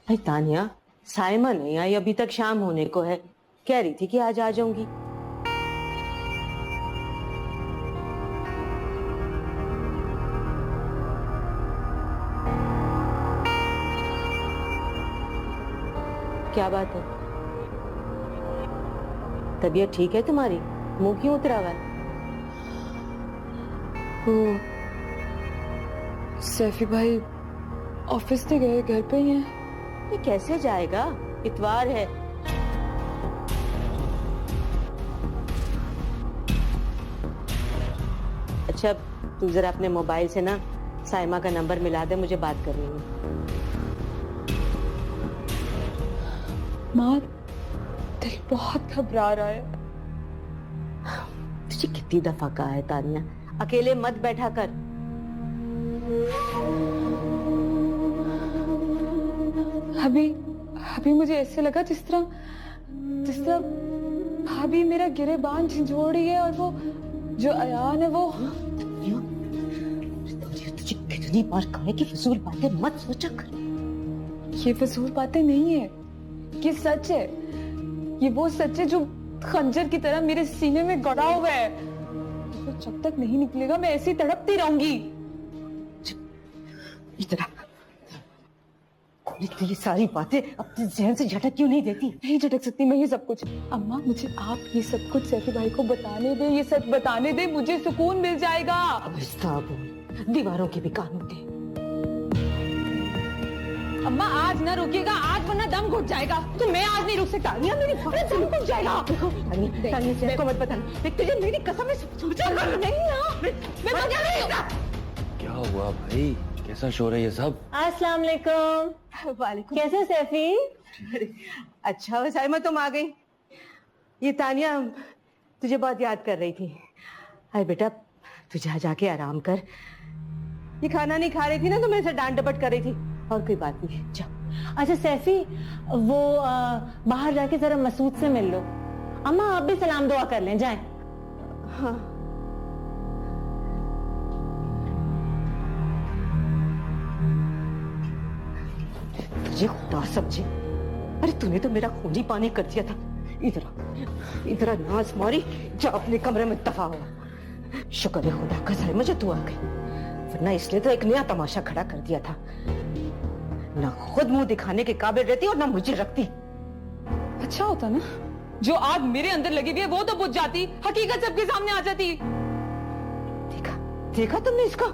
अरे तानिया, साइमा नहीं आई, अभी तक शाम होने को है। कह रही थी कि आज आ जाऊंगी। क्या बात है? तबीयत ठीक है तुम्हारी? मुंह क्यों उतरा हुआ है? वो सैफी भाई ऑफिस से गए, घर पे ही हैं। ये कैसे जाएगा? इतवार है। अच्छा, तू जरा अपने मोबाइल से ना साइमा का नंबर मिला दे, मुझे बात करनी है। माँ, दिल बहुत घबरा रहा है। तुझे कितनी दफा कहा है तानिया, अकेले मत बैठा कर। अभी अभी मुझे ऐसे लगा जिस तरह भाभी मेरा गिरेबान झंझोड़ रही है, और वो जो अयान है वो। तुझे कितनी बार कहा है कि फजूल बातें मत सोचा कर। ये फजूल बातें नहीं है, ये सच है। ये वो सच है जो खंजर की तरह मेरे सीने में गड़ा हुआ है। तो जब तक नहीं निकलेगा मैं ऐसी तड़पती रहूंगी। इतना ये सारी बातें अपने जहन से झटक क्यों नहीं देती? नहीं झटक सकती मैं ये सब कुछ। अम्मा, मुझे आप ये सब कुछ सैफी भाई को बताने दे, ये सच बताने दे, मुझे सुकून मिल जाएगा। अब इसका दीवारों के भी कान होते। अम्मा, आज ना रुकिएगा, आज वरना दम घुट जाएगा। तो मैं आज नहीं रुक सकता। मेरी दम घुट जाएगा। तानिया को मत बताना। देख, तुझे मेरी कसम है, सोचा कर। नहीं ना, मैं मजा नहीं। क्या हुआ भाई, कैसा शोर है ये सब? अस्सलाम वालेकुम। वालेकुम। कैसे सैफी? अच्छा हो साइमा, तुम आ गई। ये तानिया तुझे बहुत याद कर रही थी। अरे बेटा, तू जा जाके आराम कर। ये खाना नहीं खा रही थी ना, तो मेरे से डांट डपट कर रही थी। और कोई बात नहीं, जा। अच्छा सैफी, वो बाहर जाके जरा मसूद से मिल लो। अम्मा, आप भी सलाम दुआ कर लें, जाएं। हाँ। तुझे खुदा समझे, अरे तूने तो मेरा खून ही पानी कर दिया था। इधर नाज मारी, जा अपने कमरे में दफा हुआ। शुक्र है खुदा का साइमा जो तू आ गई, वरना इसने तो एक नया तमाशा खड़ा कर दिया था। ना खुद मुंह दिखाने के काबिल रहती और ना मुझे रखती। अच्छा होता ना, जो आग मेरे अंदर लगी हुई है वो तो बुझ जाती, हकीकत सबके सामने आ जाती। देखा देखा तुमने इसको,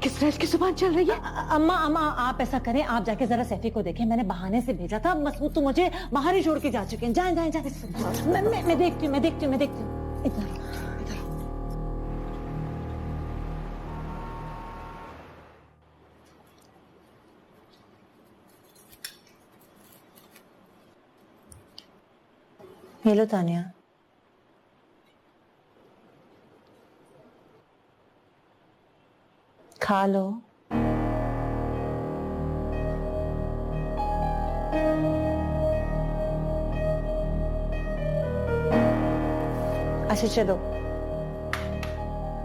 किस तरह इसकी जुबान चल रही है। अम्मा अम्मा, आप ऐसा करें, आप जाके जरा सैफी को देखें। मैंने बहाने से भेजा था, मसूद तो मुझे बाहर ही छोड़ के जा चुके हैं। जाएं जाएं जाएं। मैं देखती हूँ। इधर हेलो तानिया, खा लो। अच्छा चलो,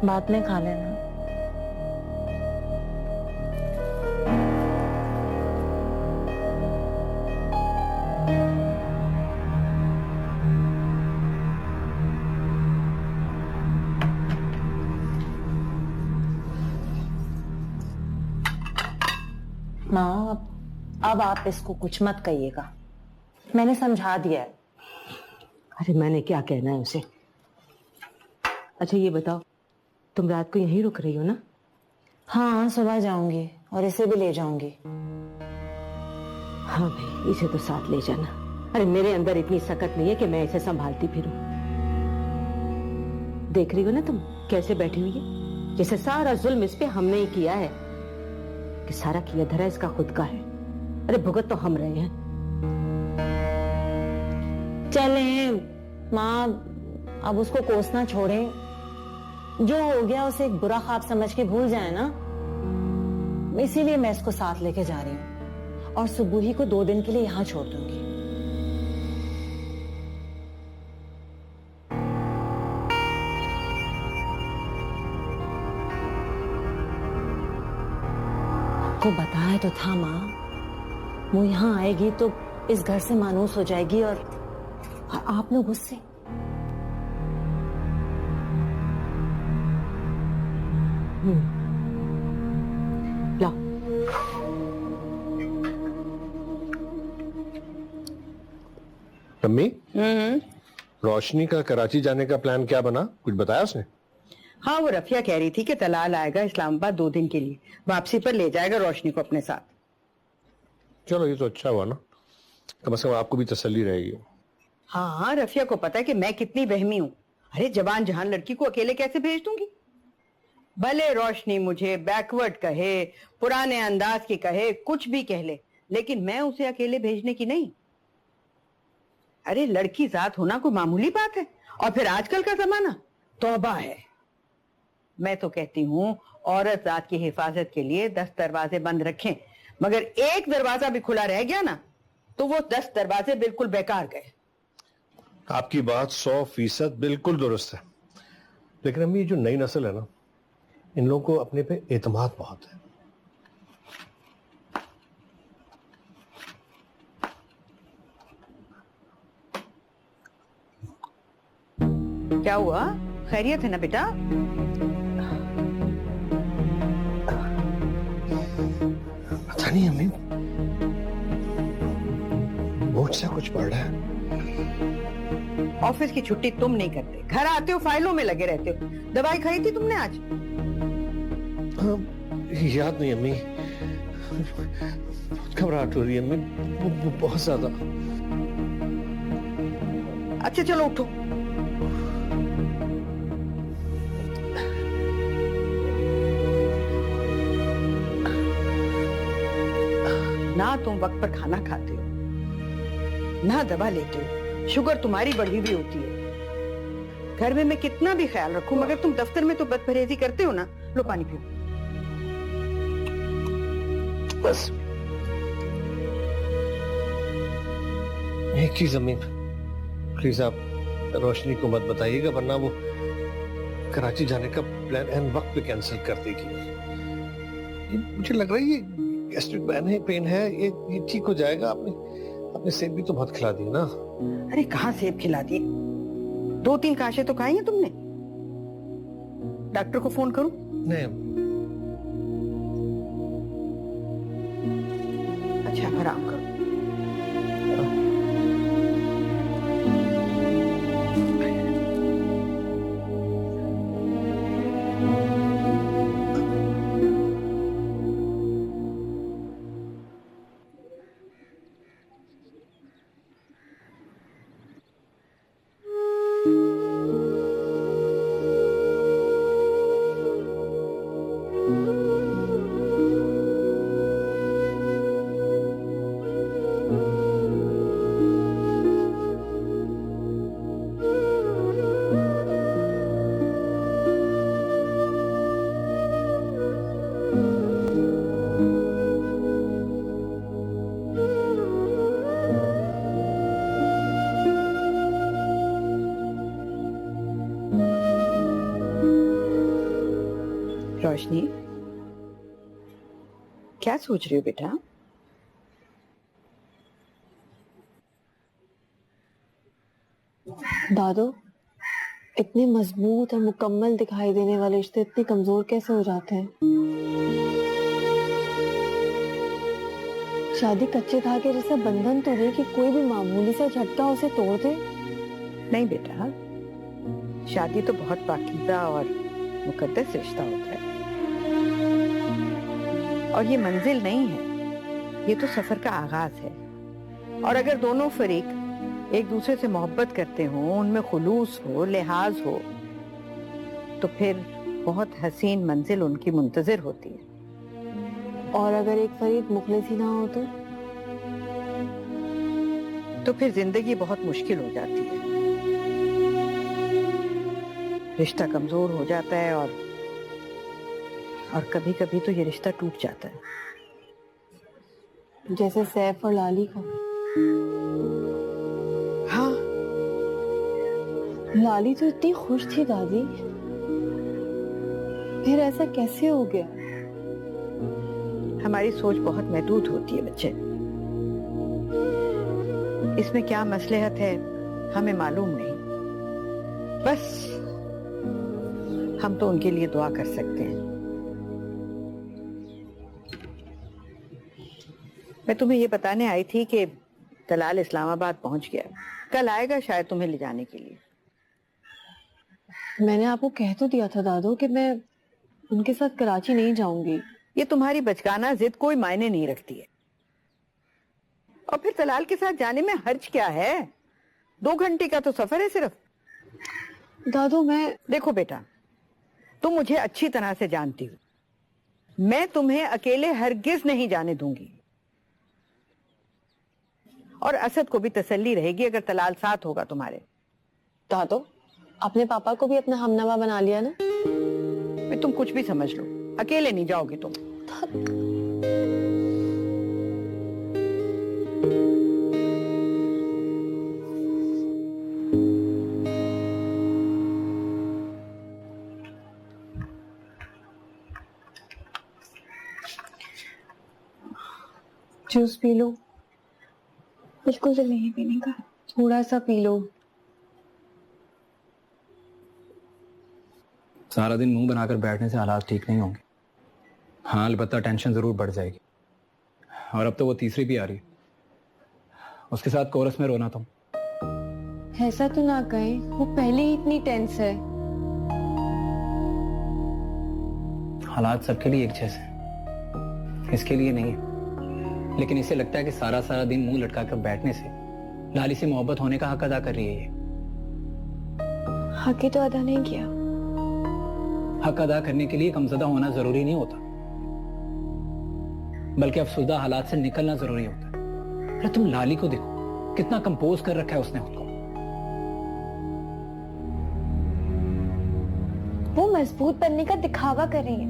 बाद में खा लेना। माँ, अब आप इसको कुछ मत कहिएगा, मैंने समझा दिया है। अरे मैंने क्या कहना है उसे। अच्छा ये बताओ, तुम रात को यहीं रुक रही हो ना? हाँ, सुबह जाऊंगी और इसे भी ले जाऊंगी। हाँ भाई, इसे तो साथ ले जाना। अरे मेरे अंदर इतनी सकत नहीं है कि मैं इसे संभालती फिरूं। देख रही हो ना तुम कैसे बैठी हुई है, जैसे सारा जुल्म इस पे हमने ही किया है, कि सारा किया धरा इसका खुद का है। अरे भुगत तो हम रहे हैं। चले माँ, अब उसको कोसना छोड़ें। जो हो गया उसे एक बुरा ख्वाब समझ के भूल जाए ना। इसीलिए मैं इसको साथ लेके जा रही हूँ और सुबह ही को 2 दिन के लिए यहाँ छोड़ दूंगी। आपको बताया तो था माँ, वो यहाँ आएगी तो इस घर से मानूस हो जाएगी और आप लोग उससे। ला अम्मी, रोशनी का कराची जाने का प्लान क्या बना? कुछ बताया उसने? हाँ, वो रफिया कह रही थी कि तलाल आएगा इस्लामाबाद 2 दिन के लिए, वापसी पर ले जाएगा रोशनी को अपने साथ। चलो ये तो अच्छा हुआ ना, कम से कम आपको भी तसल्ली रहेगी। हाँ, रफिया को पता है कि मैं कितनी वहमी हूँ। अरे जवान जहान लड़की को अकेले कैसे भेज दूंगी? भले रोशनी मुझे बैकवर्ड कहे, पुराने अंदाज की कहे, कुछ भी कह ले, लेकिन मैं उसे अकेले भेजने की नहीं। अरे लड़की जात होना कोई मामूली बात है? और फिर आजकल का जमाना तौबा है। मैं तो कहती हूँ औरत जात की हिफाजत के लिए 10 दरवाजे बंद रखें, मगर एक दरवाजा भी खुला रह गया ना तो वो 10 दरवाजे बिल्कुल बेकार गए। आपकी बात 100% बिल्कुल दुरुस्त है, लेकिन अम्मी ये जो नई नस्ल है ना, इन लोगों को अपने पे एतमाद बहुत है। क्या हुआ? खैरियत है ना बेटा? पता नहीं अम्मी, मुझसे कुछ पड़ रहा है। ऑफिस की छुट्टी तुम नहीं करते, घर आते हो फाइलों में लगे रहते हो। दवाई खाई थी तुमने आज? याद नहीं अम्मी, बहुत घबराहट हो रही है अम्मी, बहुत ज्यादा। अच्छा चलो उठो। ना तुम वक्त पर खाना खाते हो, ना दवा लेते हो, शुगर तुम्हारी बढ़ी हुई होती है। घर में मैं कितना भी ख्याल रखूं, मगर तुम दफ्तर में तो बदपरहेजी करते हो ना। लो पानी पियो। बस एक चीज अम्मी, प्लीज आप रोशनी को मत बताइएगा, वरना वो कराची जाने का प्लान एन वक्त पे कैंसिल कर देगी। मुझे लग रहा है ये गैस्ट्रिक पेन है, ये ठीक हो जाएगा। आपने सेब भी तो बहुत खिला दिए ना। अरे कहाँ सेब खिला दिए? 2-3 काशे तो खाई हैं तुमने। डॉक्टर को फोन करूं? नहीं, अच्छा आराम करो। रोशनी, क्या सोच रही हो बेटा? दादू, इतने मजबूत और मुकम्मल दिखाई देने वाले रिश्ते इतने कमजोर कैसे हो जाते हैं? शादी कच्चे धागे जैसा बंधन तो नहीं कि कोई भी मामूली सा झटका उसे तोड़ दे। नहीं बेटा, शादी तो बहुत पाकीज़ा और मुकद्दस रिश्ता होता है, और ये मंजिल नहीं है, ये तो सफर का आगाज है। और अगर दोनों फरीक एक दूसरे से मोहब्बत करते हो, उनमें खुलूस हो, लिहाज हो, तो फिर बहुत हसीन मंजिल उनकी मुंतजिर होती है। और अगर एक फरीक मुखलिस ही ना हो तो फिर जिंदगी बहुत मुश्किल हो जाती है, रिश्ता कमजोर हो जाता है, और कभी कभी तो ये रिश्ता टूट जाता है। जैसे सैफ और लाली का। हाँ, लाली तो इतनी खुश थी दादी, फिर ऐसा कैसे हो गया? हमारी सोच बहुत महदूद होती है बच्चे। इसमें क्या मसलहत है हमें मालूम नहीं, बस हम तो उनके लिए दुआ कर सकते हैं। मैं तुम्हें ये बताने आई थी कि तलाल इस्लामाबाद पहुंच गया, कल आएगा शायद तुम्हें ले जाने के लिए। मैंने आपको कह तो दिया था दादू कि मैं उनके साथ कराची नहीं जाऊंगी। ये तुम्हारी बचकाना जिद कोई मायने नहीं रखती है। और फिर तलाल के साथ जाने में हर्ज क्या है? 2 घंटे का तो सफर है सिर्फ। दादू देखो बेटा, तुम मुझे अच्छी तरह से जानती हो, मैं तुम्हें अकेले हरगिज नहीं जाने दूंगी। और असद को भी तसल्ली रहेगी अगर तलाल साथ होगा तुम्हारे। दादू अपने पापा को भी अपना हमनवा बना लिया ना। मैं तुम कुछ भी समझ लो, अकेले नहीं जाओगे तुम। Juice P low. बिल्कुल दिल नहीं पीने का। थोड़ा सा पी लो। सारा दिन मुंह बनाकर बैठने से हालात ठीक नहीं होंगे। हाँ, अलबत्ता टेंशन जरूर बढ़ जाएगी। और अब तो वो तीसरी भी आ रही है, उसके साथ कोरस में रोना तुम। ऐसा तो ना कहें, वो पहले ही इतनी टेंस है। हालात सबके लिए एक जैसे हैं, इसके लिए नहीं है। लेकिन इसे लगता है कि सारा सारा दिन मुंह लटका कर बैठने से लाली से मोहब्बत होने का हक अदा कर रही है। ये हक ही तो अदा नहीं किया। हक अदा करने के लिए कमजदा होना जरूरी नहीं होता, बल्कि अफसुदा हालात से निकलना जरूरी होता है। अरे तुम लाली को देखो, कितना कंपोज कर रखा है उसने खुद को। वो मजबूत बनने का दिखावा कर रही है।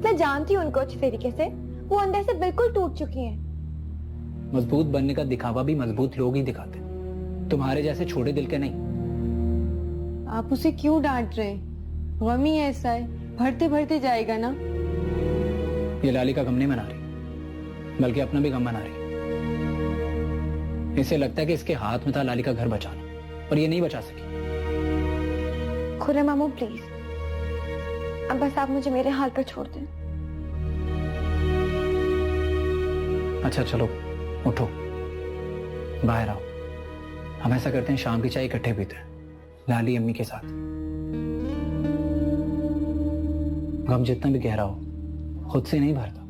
मैं जानती हूँ उनको अच्छी तरीके से, वो अंदर से बिल्कुल टूट चुकी हैं। मजबूत बनने का दिखावा भी मजबूत लोग ही दिखाते हैं, तुम्हारे जैसे छोटे दिल के नहीं। आप उसे क्यों डांट रहे हैं? गम ही ऐसा है, भरते भरते जाएगा ना। ये लाली का गम नहीं मना रही, बल्कि अपना भी गम मना रही। इसे लगता है कि इसके हाथ में था लाली का घर बचाना, और ये नहीं बचा सकी। खुर्रम मामू प्लीज, अब बस आप मुझे मेरे हाल पर छोड़ दें। अच्छा चलो उठो, बाहर आओ। हम ऐसा करते हैं, शाम की चाय इकट्ठे पीते हैं लाली अम्मी के साथ। गम जितना भी गहरा हो खुद से नहीं भरता,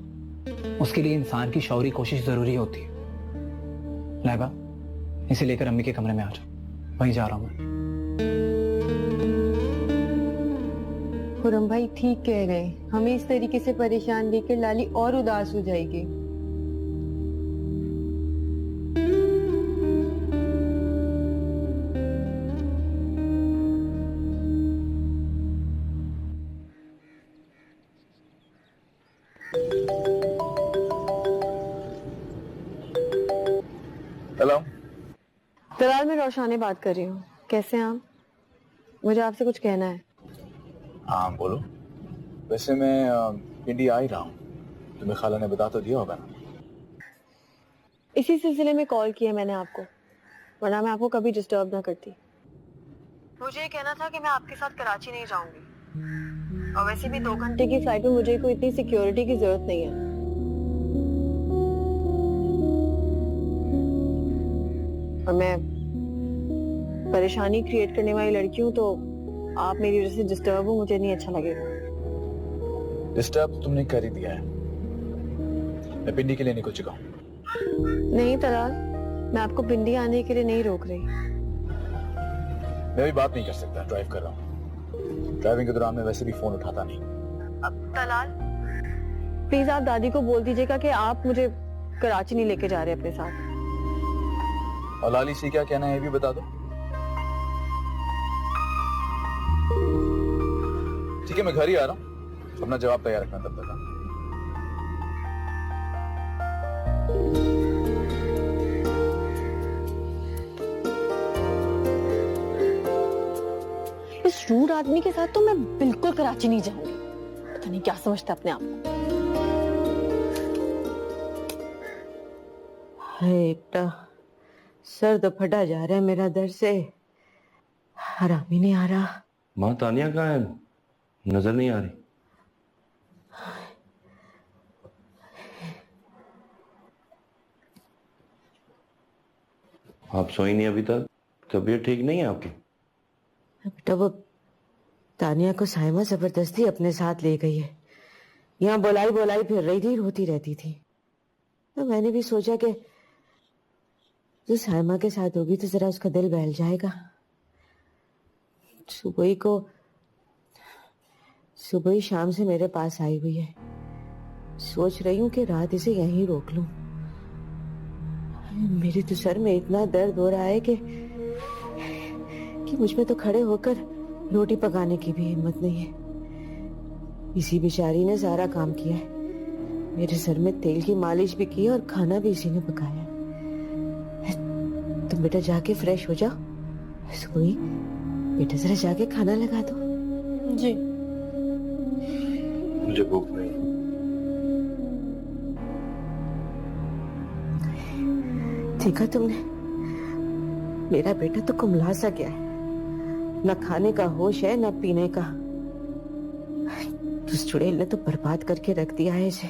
उसके लिए इंसान की शौरी कोशिश जरूरी होती है। लाइबा, इसे लेकर अम्मी के कमरे में आ जाओ, वहीं जा रहा हूं मैं। खुरम भाई ठीक कह रहे हैं, हमें इस तरीके से परेशान देखकर लाली और उदास हो जाएगी। हेलो तलाल, मैं रोशानी बात कर रही हूँ। कैसे हैं आप? मुझे आपसे कुछ कहना है। हाँ बोलो। वैसे मैं पिंडी आ ही रहा हूँ, तुम्हें खाला ने बता तो दिया होगा ना। इसी सिलसिले में कॉल किया मैंने आपको, वरना मैं आपको कभी डिस्टर्ब ना करती। मुझे ये कहना था कि मैं आपके साथ कराची नहीं जाऊंगी, और वैसे भी 2 घंटे की फ्लाइट में मुझे कोई इतनी सिक्योरिटी की जरूरत नहीं है। और मैं परेशानी क्रिएट करने वाली लड़की हूँ, तो आप मेरी वजह से डिस्टर्ब हो, मुझे नहीं अच्छा लगेगा। डिस्टर्ब तुमने कर ही दिया है, मैं पिंडी के लिए निकल चुका हूँ। नहीं तलाल, मैं आपको पिंडी आने के लिए नहीं रोक रही। मैं भी बात नहीं कर सकता, ड्राइव कर रहा हूँ। ड्राइविंग के दौरान मैं वैसे भी फोन उठाता नहीं। तलाल प्लीज आप दादी को बोल दीजिएगा कि आप मुझे कराची नहीं लेके जा रहे अपने साथ। और लाली से क्या कहना है ये भी बता दो। ठीक है, मैं घर ही आ रहा हूँ, अपना जवाब तैयार रखना तब तक। इस रूड आदमी के साथ तो मैं बिल्कुल कराची नहीं जाऊंगी। पता नहीं क्या समझता अपने आप को। हाय बेटा, सर तो फटा जा रहा है मेरा दर्द से, आराम ही नहीं आ रहा। माँ तानिया कहाँ है? नजर नहीं आ रही। आप सोई नहीं अभी तक? तबीयत ठीक नहीं है आपकी? बेटा वो तानिया को साइमा जबरदस्ती अपने साथ ले गई है। यहाँ बोलाई बोलाई फिर रही थी, रोती रहती थी। तो मैंने भी सोचा कि जो साइमा के साथ होगी तो जरा उसका दिल बहल जाएगा। सुबह ही शाम से मेरे पास आई हुई है। सोच रही हूँ कि रात इसे यहीं रोक लूं। मेरे तो सर में इतना दर्द हो रहा है कि मुझ में तो खड़े होकर रोटी पकाने की भी हिम्मत नहीं है। इसी बेचारी ने सारा काम किया है। मेरे सर में तेल की मालिश भी की और खाना भी इसी ने पकाया। तुम बेटा जाके फ्रेश हो जाओ। सोई बेटा, जरा जाके खाना लगा दो। जी। मुझे भूख नहीं। देखा तुमने, मेरा बेटा तो कुमला सा गया है। न खाने का होश है न पीने का। उस चुड़ैल ने तो बर्बाद करके रख दिया है इसे।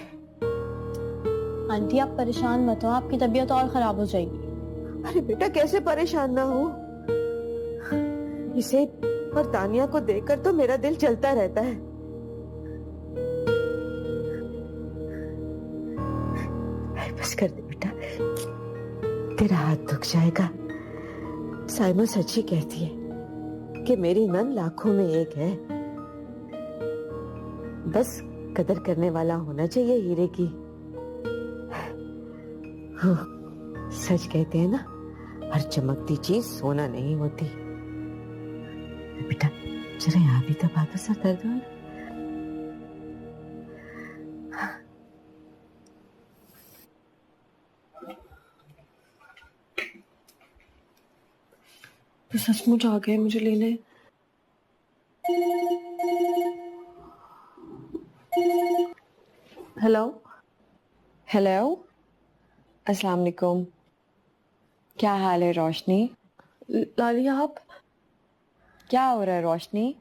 आंटी आप परेशान मत हो, आपकी तबीयत और खराब हो जाएगी। अरे बेटा कैसे परेशान ना हो, इसे और तानिया को देखकर तो मेरा दिल चलता रहता है। बस कर दे बेटा, तेरा हाथ दुख जाएगा। साइमा सच्ची कहती है कि मेरी नन लाखों में एक है। बस कदर करने वाला होना चाहिए हीरे की। हो, सच कहते हैं ना, हर चमकती चीज सोना नहीं होती। बेटा जरा यहाँ भी दबा दो, सर दर्द हो रहा है। तो सचमुच आ गए मुझे लेने। हेलो हेलो, अस्सलाम वालेकुम। क्या हाल है रोशनी? लाली आप? क्या हो रहा है रोशनी?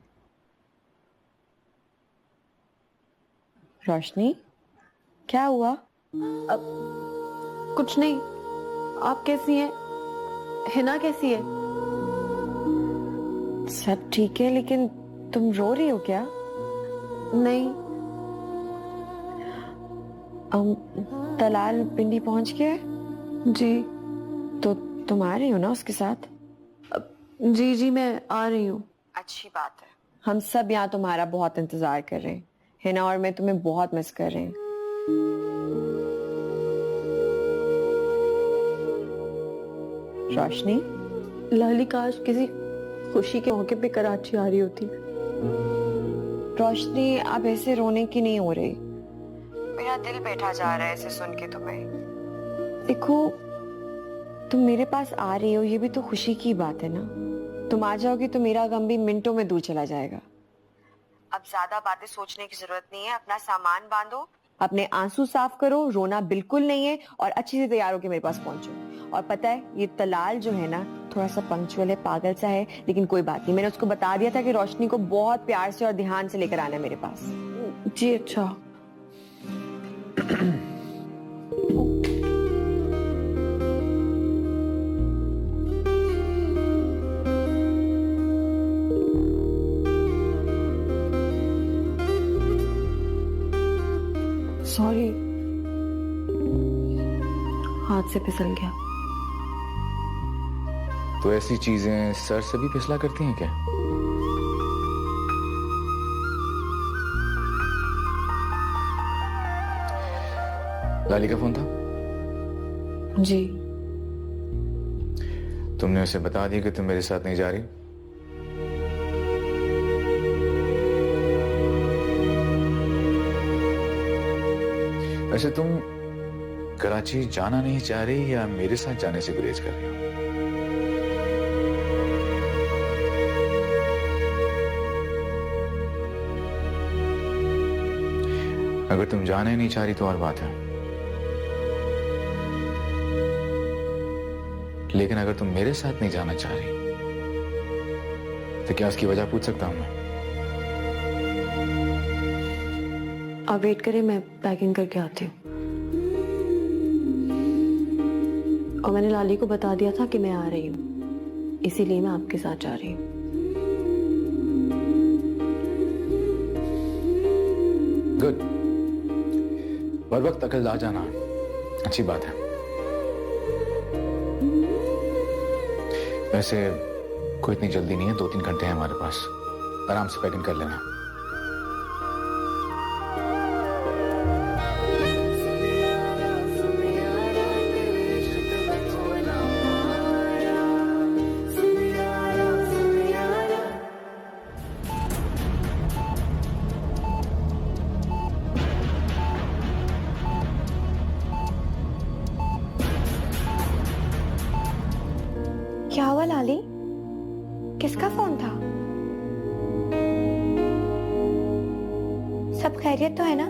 रोशनी क्या हुआ? कुछ नहीं। आप कैसी हैं? हिना कैसी है? सब ठीक है, लेकिन तुम रो रही हो क्या? नहीं। तलाल पिंडी पहुंच गया? जी। तो तुम आ रही हो ना उसके साथ? जी जी मैं आ रही हूँ। अच्छी बात है। हम सब यहाँ तुम्हारा बहुत इंतजार कर रहे हैं। हिना और मैं तुम्हें बहुत मिस कर रहे हैं। रोशनी, लाली काश किसी खुशी के मौके पे कराची आ रही होती। रोशनी अब ऐसे रोने की नहीं हो रही। मेरा दिल बैठा जा रहा है ऐसे सुन के तुम्हें। देखो, तुम मेरे पास आ रही हो, ये भी तो खुशी की बात है ना। तुम आ जाओगी तो मेरा गम भी मिनटों में दूर चला जाएगा। अब ज्यादा बातें सोचने की जरूरत नहीं है। अपना सामान बांधो, अपने आंसू साफ करो, रोना बिल्कुल नहीं है, और अच्छी से तैयार होकर मेरे पास पहुंचो। और पता है, ये तलाल जो है ना, थोड़ा सा पंक्चुअल है, पागल सा है, लेकिन कोई बात नहीं। मैंने उसको बता दिया था कि रोशनी को बहुत प्यार से और ध्यान से लेकर आना है मेरे पास। जी अच्छा। सॉरी, हाथ से फिसल गया। तो ऐसी चीजें सर से भी फिसला करती हैं क्या? लाली का फोन था? जी। तुमने उसे बता दिया कि तुम मेरे साथ नहीं जा रही? वैसे तुम कराची जाना नहीं चाह रही या मेरे साथ जाने से गुरेज कर रही हो? अगर तुम जाना ही नहीं चाह रही तो और बात है। लेकिन अगर तुम मेरे साथ नहीं जाना चाह रही तो क्या उसकी वजह पूछ सकता हूं मैं? आप वेट करें, मैं पैकिंग करके आती हूँ। और मैंने लाली को बता दिया था कि मैं आ रही हूँ, इसीलिए मैं आपके साथ जा रही हूँ। गुड। बर वक्त अकल आ जाना अच्छी बात है। वैसे कोई इतनी जल्दी नहीं है, 2-3 घंटे हैं हमारे पास, आराम से पैकिंग कर लेना। क्या हुआ लाली? किसका फोन था? सब खैरियत तो है ना?